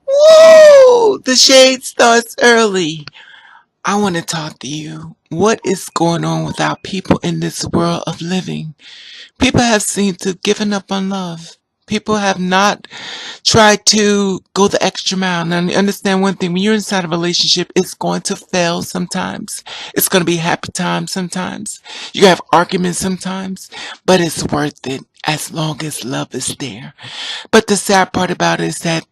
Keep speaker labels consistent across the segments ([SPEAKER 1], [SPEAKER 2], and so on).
[SPEAKER 1] Woo! The shade starts early. I want to talk to you. What is going on with our people in this world of living? People have seemed to given up on love. People have not tried to go the extra mile. Now, understand one thing. When you're inside a relationship, it's going to fail sometimes. It's going to be happy times sometimes. You have arguments sometimes, but it's worth it as long as love is there. But the sad part about it is that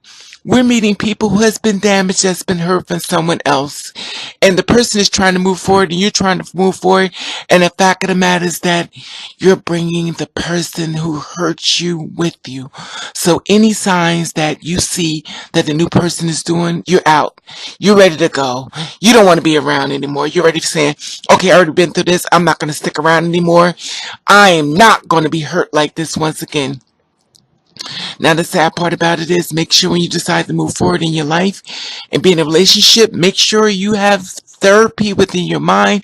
[SPEAKER 1] we're meeting people who has been damaged, that's been hurt from someone else. And the person is trying to move forward and you're trying to move forward. And the fact of the matter is that you're bringing the person who hurt you with you. So any signs that you see that the new person is doing, you're out. You're ready to go. You don't want to be around anymore. You're ready to say, okay, I already been through this. I'm not going to stick around anymore. I am not going to be hurt like this once again. Now, the sad part about it is make sure when you decide to move forward in your life and be in a relationship, make sure you have therapy within your mind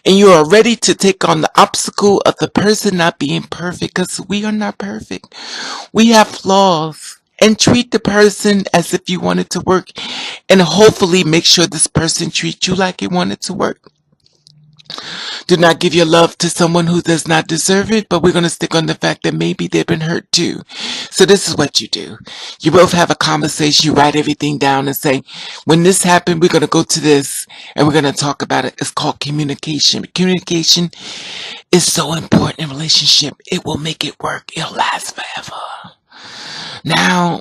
[SPEAKER 1] and you are ready to take on the obstacle of the person not being perfect, because we are not perfect. We have flaws. And treat the person as if you want it to work, and hopefully make sure this person treats you like you want it to work. Do not give your love to someone who does not deserve it, but we're going to stick on the fact that maybe they've been hurt too. So this is what you do. You both have a conversation, you write everything down and say, when this happened, we're going to go to this and we're going to talk about it. It's called communication. Communication is so important in a relationship. It will make it work. It'll last forever. Now,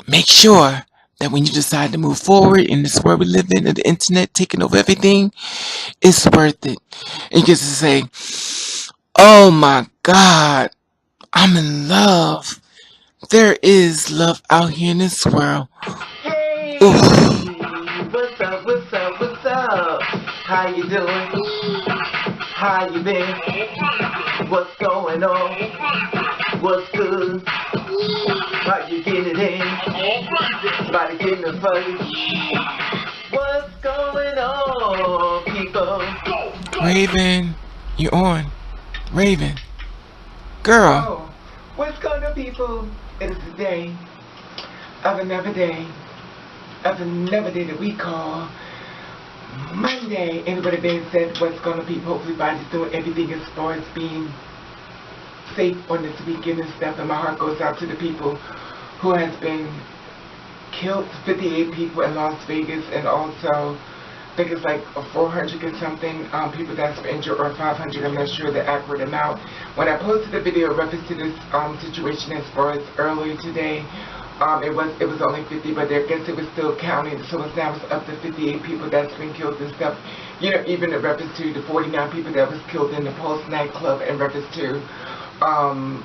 [SPEAKER 1] make sure that when you decide to move forward in this world we live in and the internet taking over everything, it's worth it. And you get to say, oh my God, I'm in love. There is love out here in this world.
[SPEAKER 2] Hey,
[SPEAKER 1] Oof.
[SPEAKER 2] what's up, what's up, what's up? How you doing? How you been? What's going on? What's good? How you getting in? Body getting the fight. What's going on, people?
[SPEAKER 1] Raven, you on. Raven. Girl.
[SPEAKER 2] Oh, what's going on, people? It is the day of another day that we call Monday. And with it being said, what's going on, people? Hopefully, everybody's doing everything as far as being safe on this weekend and stuff. And my heart goes out to the people who has been killed, 58 people in Las Vegas, and also I think it's like 400 and something people that's injured, or 500, I'm not sure the accurate amount. When I posted the video in reference to this situation as far as earlier today, it was only 50, but I guess it was still counting, so it's now it's up to 58 people that's been killed and stuff. You know, even in reference to the 49 people that was killed in the Pulse nightclub in reference to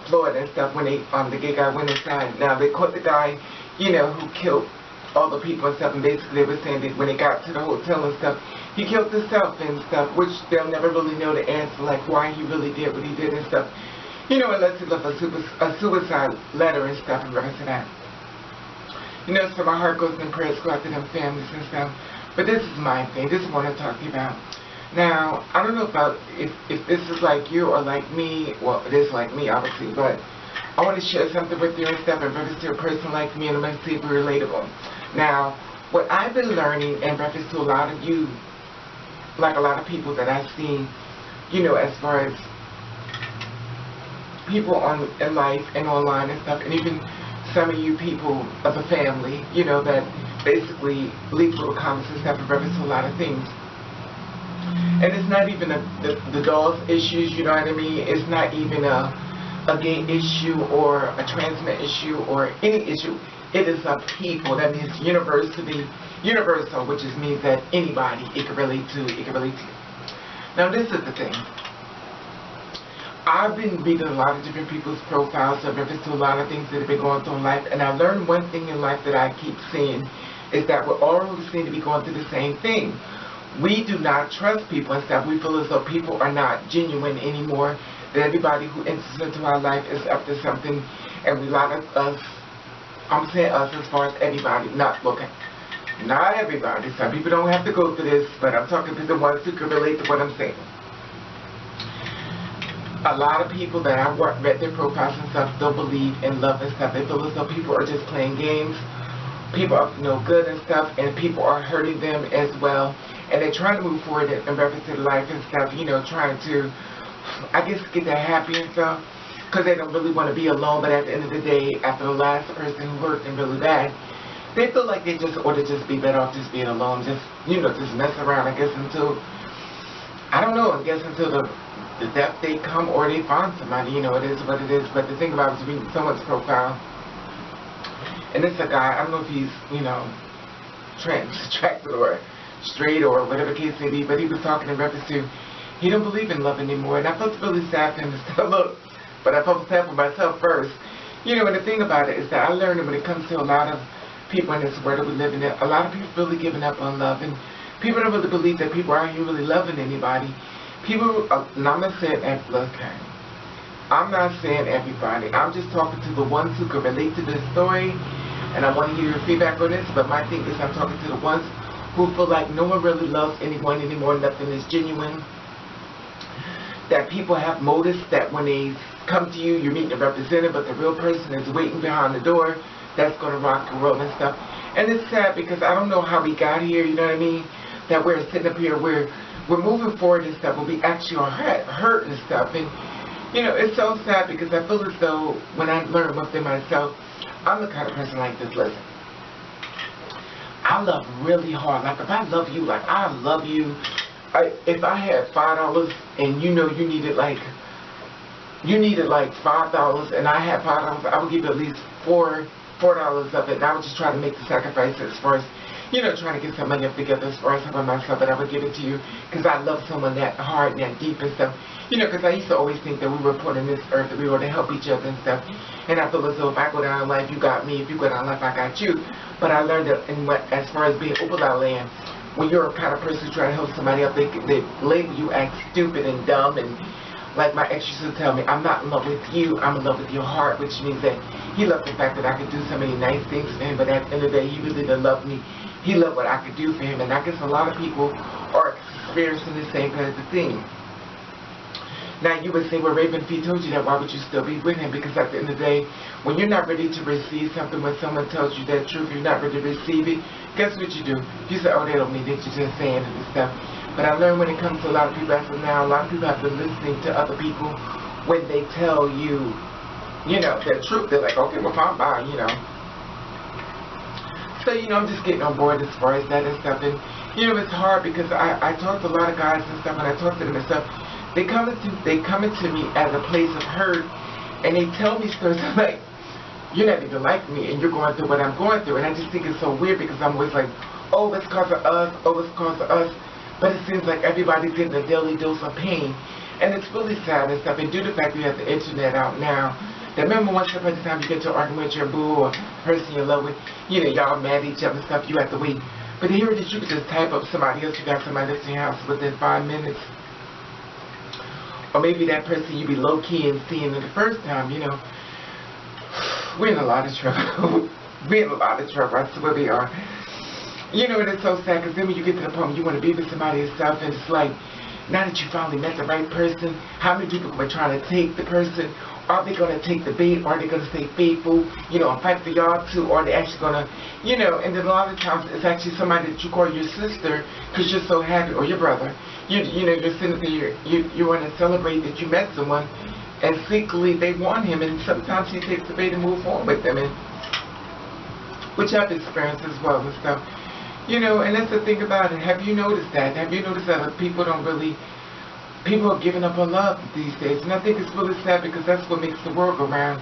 [SPEAKER 2] Florida and stuff, when the gay guy went inside. Now they caught the guy, you know, who killed all the people and stuff, and basically they were saying that when they got to the hotel and stuff, he killed himself and stuff, which they'll never really know the answer, like why he really did what he did and stuff. You know, unless he left a suicide letter and stuff in reference to that. You know, so my heart goes in prayers go out to them families and stuff. But this is my thing. This is what I'm talking about. Now, I don't know about if this is like you or like me. Well, it is like me, obviously, but I want to share something with you and stuff in reference to a person like me, and I'm going to see if we're relatable. Now, what I've been learning in reference to a lot of you, like a lot of people that I've seen, you know, as far as people in life and online and stuff, and even some of you people of the family, you know, that basically leave little comments and stuff in reference to a lot of things. And it's not even the dolls issues, you know what I mean? It's not even a gay issue or a transman issue or any issue. It is a people. That means universal, which just means that anybody it can relate to. It can relate to. Now this is the thing. I've been reading a lot of different people's profiles of reference to a lot of things that have been going through in life, and I learned one thing in life that I keep seeing is that we're all seem to be going through the same thing. We do not trust people and stuff. We feel as though people are not genuine anymore. That everybody who enters into our life is up to something, and we lot of us. I'm saying us as far as everybody, not everybody. Some people don't have to go through this, but I'm talking to the ones who can relate to what I'm saying. A lot of people that I've read their profiles and stuff don't believe in love and stuff. They feel as though people are just playing games, people up to no good and stuff, and people are hurting them as well. And they're trying to move forward in reference to life and stuff, trying to, I guess, get that happy and stuff, because they don't really want to be alone. But at the end of the day, after the last person who hurt them really bad, they feel like they just ought to just be better off just being alone, just, just mess around, I guess, until, I don't know, I guess until the death they come or they find somebody, it is what it is. But the thing about it is reading someone's profile, and it's a guy, I don't know if he's, attracted or straight or whatever the case may be, but he was talking in reference to he don't believe in love anymore. And I felt really sad for him to say, look, but I felt sad for myself first. And the thing about it is that I learned that when it comes to a lot of people in this world that we live in, a lot of people really giving up on love, and people don't really believe that people aren't really loving anybody. People, and I'm not saying, look, I'm not saying everybody. I'm just talking to the ones who can relate to this story, and I want to hear your feedback on this. But my thing is, I'm talking to the ones who feel like no one really loves anyone anymore, nothing is genuine, that people have motives, that when they come to you, you're meeting a representative, but the real person is waiting behind the door, that's going to rock and roll and stuff. And it's sad because I don't know how we got here, you know what I mean, that we're sitting up here, we're moving forward and stuff, but we actually are hurt and stuff. And, it's so sad because I feel as though when I learn within myself, I'm the kind of person like this, listen. I love really hard. Like, if I love you, like, I love you. If I had $5 and you needed like $5 and I had $5, I would give you at least $4 of it. And I would just try to make the sacrifice as far as, trying to get some money up together as far as helping myself, but I would give it to you because I love someone that hard and that deep and stuff. Because I used to always think that we were put in this earth, that we were to help each other and stuff. And I feel as though if I go down in life, you got me. If you go down in life, I got you. But I learned that as far as being over that land, when you're a kind of person who try to help somebody up, they label you act stupid and dumb. And like my ex used to tell me, I'm not in love with you, I'm in love with your heart, which means that he loved the fact that I could do so many nice things for him, but at the end of the day, he really didn't love me. He loved what I could do for him, and I guess a lot of people are experiencing the same kind of thing. Now you would say, well, Raven, if he told you that, why would you still be with him? Because at the end of the day, when you're not ready to receive something, when someone tells you that truth, you're not ready to receive it, guess what you do? You say, oh, they don't mean it, you're just saying it and stuff. But I learned when it comes to a lot of people, as of now, a lot of people have been listening to other people when they tell you, the truth. They're like, okay, well, fine, bye, So, I'm just getting on board as far as that and stuff. And, it's hard because I talk to a lot of guys and stuff, and I talk to them and stuff. They come into me as a place of hurt, and they tell me stories like, you're not even like me, and you're going through what I'm going through. And I just think it's so weird because I'm always like, oh, it's because of us, oh, it's because of us. But it seems like everybody's getting a daily dose of pain. And it's really sad and stuff. And due to the fact that you have the internet out now, that remember once upon a time you get to an argument with your boo or person you love with, y'all mad at each other and stuff, you have to wait. But here it is, you can just type up somebody else, you got somebody that's in your house within 5 minutes. Or maybe that person you be low-key and seeing it the first time, We're in a lot of trouble. We're in a lot of trouble, I swear we are. And it's so sad, because then when you get to the point where you want to be with somebody and stuff, and it's like, now that you finally met the right person, how many people are trying to take the person? Are they going to take the bait? Are they going to stay faithful, and fight for y'all too? Or are they actually going to, and then a lot of times it's actually somebody that you call your sister because you're so happy, or your brother. You're sitting there, you want to celebrate that you met someone, and secretly they want him, and sometimes he takes the bait and move on with them, and which I've experienced as well and stuff. And that's the thing about it. Have you noticed that? Have you noticed that people are giving up on love these days? And I think it's really sad because that's what makes the world go round.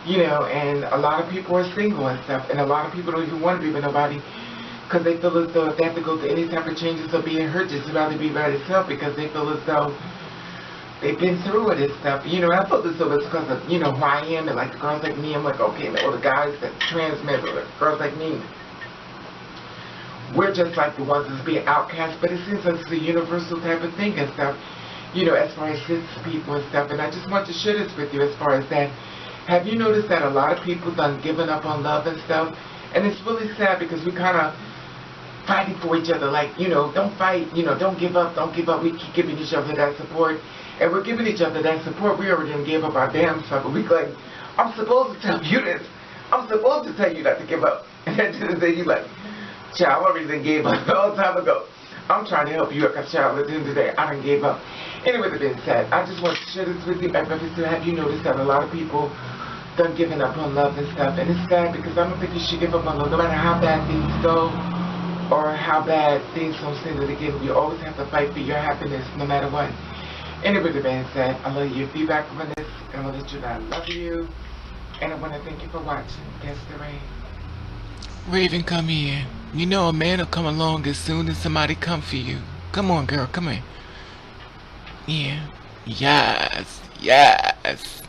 [SPEAKER 2] And a lot of people are single and stuff, and a lot of people don't even want to be with nobody because they feel as though if they have to go through any type of changes or being hurt, just rather be by themselves because they feel as though they've been through it and stuff. I feel as though it's because of, who I am, and like the girls like me, I'm like, okay, or the guys that trans men, or the girls like me, we're just like the ones that's being outcast, but it seems like it's a universal type of thing and stuff, as far as cis people and stuff. And I just want to share this with you as far as that. Have you noticed that a lot of people done given up on love and stuff? And it's really sad because we kind of fighting for each other, like, don't fight, don't give up, don't give up. We keep giving each other that support, and we're giving each other that support. We already gave up our damn stuff, but we like, I'm supposed to tell you this. I'm supposed to tell you not to give up. And then to this day, he's like, child, I already done gave up a long time ago. I'm trying to help you up, child. At the end of the day, I done gave up. Anyway, that being said, I just want to share this with you. My brothers, to have you notice that a lot of people done giving up on love and stuff. And it's sad because I don't think you should give up on love, no matter how bad things go or how bad things don't seem to get. You always have to fight for your happiness, no matter what. Anyway, the being said, I love your feedback on this, and I'll let you know I love you. And I want to thank you for watching. Guess the Rain.
[SPEAKER 1] Raven, come here. You know a man will come along as soon as somebody come for you. Come on, girl, come here. Yeah. Yes, yes.